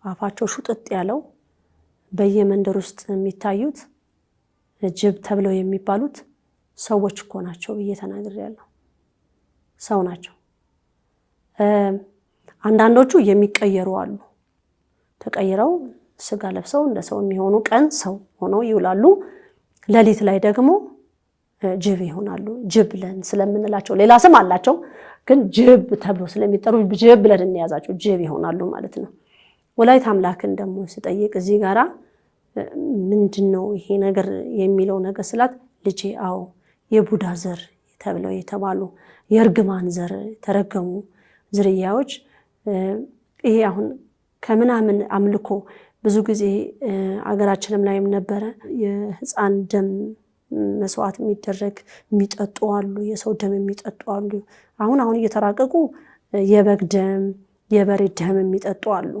አፋቸው ሹጥጥ ያለው በየመንደር ውስጥ የሚታዩት ጅብ ተብለው የሚባሉት ሰዎች እኮ ናቸው ብዬ ተናግሬያለሁ። ሰው ናቸው። አንዳንዶቹ የሚቀየሩ አሉ። ተቀይረው ስጋ ለብሰው እንደ ሰው የሚሆኑ ቀን ሰው ሆነው ይውላሉ። ሌሊት ላይ ደግሞ ጅብ ይሆናሉ። ጅብ ብለን ስለምንላቸው ሌላ ስም አላቸው፣ ግን ጅብ ተብለው ስለሚጠሩ ጅብ ብለን እንያዛቸው ጅብ ይሆናሉ ማለት ነው። ወላይታ አምላክን ደግሞ ስጠይቅ እዚህ ጋራ ምንድነው ይሄ ነገር የሚለው ነገር ስላት ልጄ አዎ የቡዳ ዘር ተብለው የተባሉ የርግማን ዘር ተረገሙ ዝርያዎች ይሄ አሁን ከምናምን አምልኮ ብዙ ጊዜ አገራችንም ላይም ነበረ የህፃን ደም መስዋዕት የሚደረግ የሚጠጡ አሉ፣ የሰው ደም የሚጠጡ አሉ። አሁን እየተራቀቁ የበግ ደም የበሬ ደም የሚጠጡ አሉ።